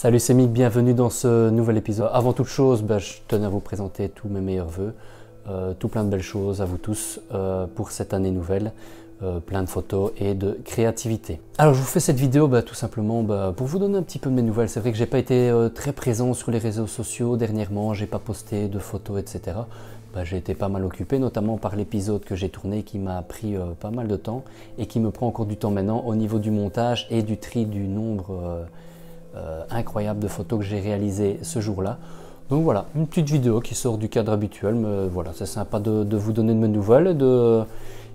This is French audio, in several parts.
Salut, c'est Mick, bienvenue dans ce nouvel épisode. Avant toute chose, je tenais à vous présenter tous mes meilleurs vœux, tout plein de belles choses à vous tous pour cette année nouvelle, plein de photos et de créativité. Alors je vous fais cette vidéo tout simplement pour vous donner un petit peu de mes nouvelles. C'est vrai que j'ai pas été très présent sur les réseaux sociaux dernièrement, j'ai pas posté de photos, etc. J'ai été pas mal occupé, notamment par l'épisode que j'ai tourné qui m'a pris pas mal de temps et qui me prend encore du temps maintenant au niveau du montage et du tri du nombre incroyable de photos que j'ai réalisées ce jour-là. Donc voilà, une petite vidéo qui sort du cadre habituel, mais voilà, c'est sympa de vous donner de mes nouvelles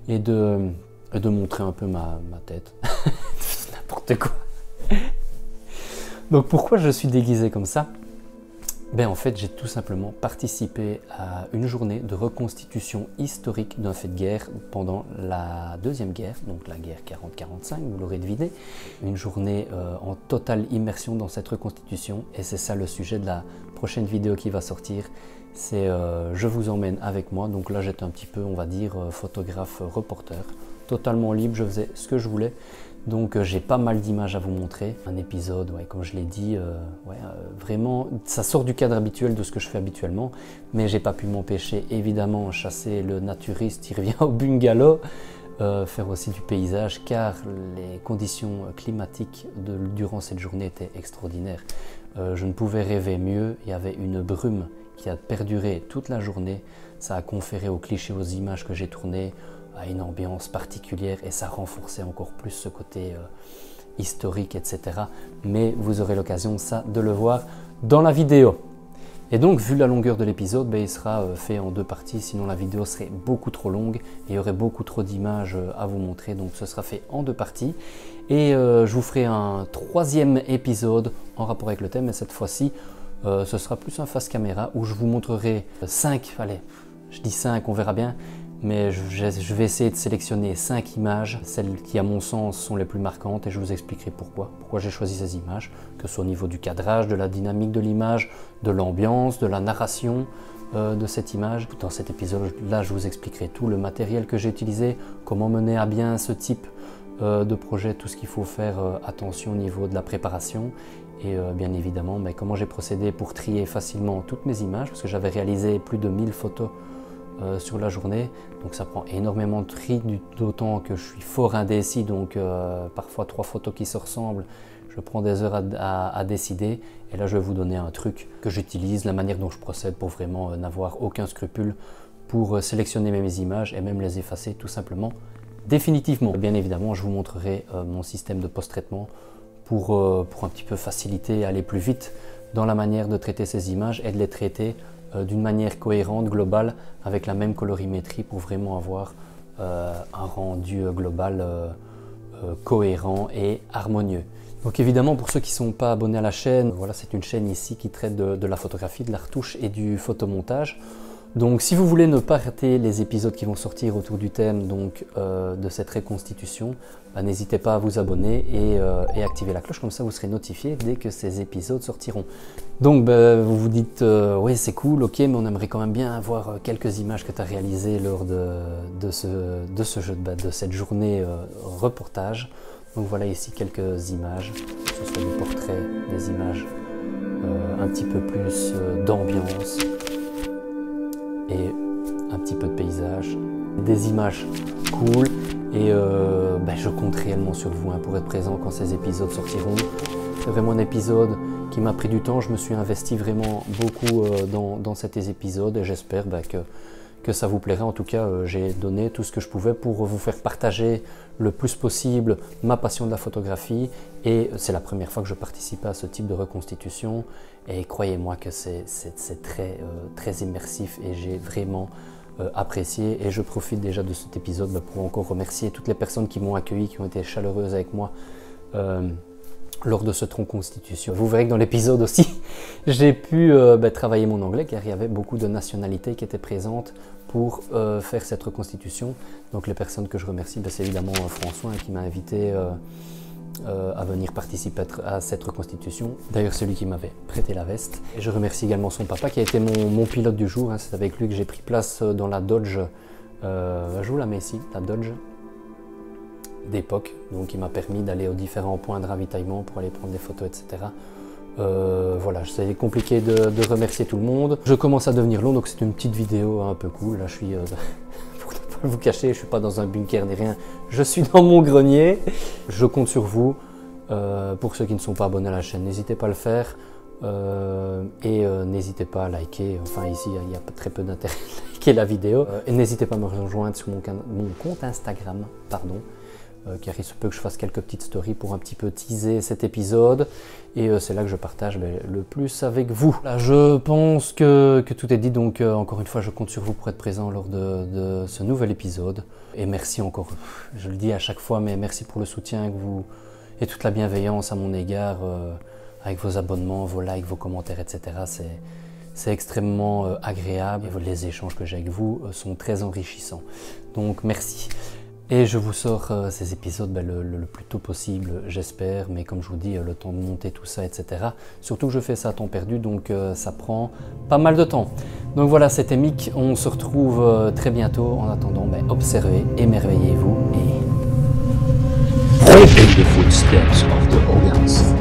et de montrer un peu ma tête. C'est n'importe quoi. Donc pourquoi je suis déguisé comme ça? En fait, j'ai tout simplement participé à une journée de reconstitution historique d'un fait de guerre pendant la Deuxième Guerre, donc la guerre 40-45, vous l'aurez deviné. Une journée en totale immersion dans cette reconstitution, et c'est ça le sujet de la prochaine vidéo qui va sortir. C'est je vous emmène avec moi, donc là j'étais un petit peu, on va dire, photographe reporter, totalement libre, je faisais ce que je voulais. Donc j'ai pas mal d'images à vous montrer. Un épisode, comme je l'ai dit, vraiment, ça sort du cadre habituel de ce que je fais habituellement, mais j'ai pas pu m'empêcher, évidemment, chasser le naturiste qui revient au bungalow, faire aussi du paysage, car les conditions climatiques durant cette journée étaient extraordinaires. Je ne pouvais rêver mieux, il y avait une brume qui a perduré toute la journée, ça a conféré aux clichés, aux images que j'ai tournées, à une ambiance particulière, et ça renforçait encore plus ce côté historique, etc. Mais vous aurez l'occasion de le voir dans la vidéo. Et donc, vu la longueur de l'épisode, il sera fait en deux parties, sinon la vidéo serait beaucoup trop longue et il y aurait beaucoup trop d'images à vous montrer, donc ce sera fait en deux parties. Et je vous ferai un troisième épisode en rapport avec le thème, et cette fois-ci, ce sera plus un face caméra où je vous montrerai 5, allez, je dis 5, on verra bien, mais je vais essayer de sélectionner 5 images, celles qui à mon sens sont les plus marquantes, et je vous expliquerai pourquoi j'ai choisi ces images, que ce soit au niveau du cadrage, de la dynamique de l'image, de l'ambiance, de la narration de cette image. Dans cet épisode-là, je vous expliquerai tout le matériel que j'ai utilisé, comment mener à bien ce type de projet, tout ce qu'il faut faire attention au niveau de la préparation, et bien évidemment comment j'ai procédé pour trier facilement toutes mes images, parce que j'avais réalisé plus de 1000 photos sur la journée, donc ça prend énormément de tri, d'autant que je suis fort indécis, donc parfois 3 photos qui se ressemblent, je prends des heures à décider, et là je vais vous donner un truc que j'utilise, la manière dont je procède pour vraiment n'avoir aucun scrupule pour sélectionner mes images et même les effacer tout simplement définitivement. Bien évidemment, je vous montrerai mon système de post-traitement pour un petit peu faciliter et aller plus vite dans la manière de traiter ces images et de les traiter d'une manière cohérente, globale, avec la même colorimétrie pour vraiment avoir un rendu global cohérent et harmonieux. Donc évidemment, pour ceux qui ne sont pas abonnés à la chaîne, voilà, c'est une chaîne ici qui traite de la photographie, de la retouche et du photomontage. Donc si vous voulez ne pas rater les épisodes qui vont sortir autour du thème de cette reconstitution, n'hésitez pas à vous abonner et activer la cloche, comme ça vous serez notifié dès que ces épisodes sortiront. Donc vous vous dites oui, c'est cool, ok, mais on aimerait quand même bien avoir quelques images que tu as réalisées lors de cette journée reportage. Donc voilà ici quelques images, que ce soit des portraits, des images un petit peu plus d'ambiance, et un petit peu de paysage, des images cool, et je compte réellement sur vous pour être présent quand ces épisodes sortiront. C'est vraiment un épisode qui m'a pris du temps, je me suis investi vraiment beaucoup dans cet épisode, et j'espère que ça vous plaira. En tout cas, j'ai donné tout ce que je pouvais pour vous faire partager le plus possible ma passion de la photographie, et c'est la première fois que je participe à ce type de reconstitution, et croyez-moi que c'est très immersif, et j'ai vraiment apprécié, et je profite déjà de cet épisode pour encore remercier toutes les personnes qui m'ont accueilli, qui ont été chaleureuses avec moi lors de cette reconstitution. Vous verrez que dans l'épisode aussi, j'ai pu travailler mon anglais, car il y avait beaucoup de nationalités qui étaient présentes pour faire cette reconstitution. Donc les personnes que je remercie, c'est évidemment François qui m'a invité à venir participer à cette reconstitution. D'ailleurs, celui qui m'avait prêté la veste. Et je remercie également son papa qui a été mon pilote du jour. C'est avec lui que j'ai pris place dans la Dodge, je vous la mets ici, la Dodge d'époque. Donc il m'a permis d'aller aux différents points de ravitaillement pour aller prendre des photos, etc. Voilà, c'est compliqué de remercier tout le monde. Je commence à devenir long, donc c'est une petite vidéo un peu cool. Là, je suis, pour ne pas vous cacher, je suis pas dans un bunker ni rien. Je suis dans mon grenier. Je compte sur vous. Pour ceux qui ne sont pas abonnés à la chaîne, n'hésitez pas à le faire. N'hésitez pas à liker. Enfin, ici, il y a très peu d'intérêt à liker la vidéo. Et n'hésitez pas à me rejoindre sur mon compte Instagram, pardon. Car il se peut que je fasse quelques petites stories pour un petit peu teaser cet épisode et c'est là que je partage le plus avec vous. Là, je pense que tout est dit, donc encore une fois je compte sur vous pour être présent lors de ce nouvel épisode et merci encore, je le dis à chaque fois, mais merci pour le soutien que vous et toute la bienveillance à mon égard avec vos abonnements, vos likes, vos commentaires, etc. C'est extrêmement agréable et les échanges que j'ai avec vous sont très enrichissants, donc merci. Et je vous sors ces épisodes le plus tôt possible, j'espère, mais comme je vous dis, le temps de monter tout ça, etc. Surtout que je fais ça à temps perdu, donc ça prend pas mal de temps. Donc voilà, c'était Mick, on se retrouve très bientôt. En attendant, observez, émerveillez-vous et... Follow the footsteps of the Organs.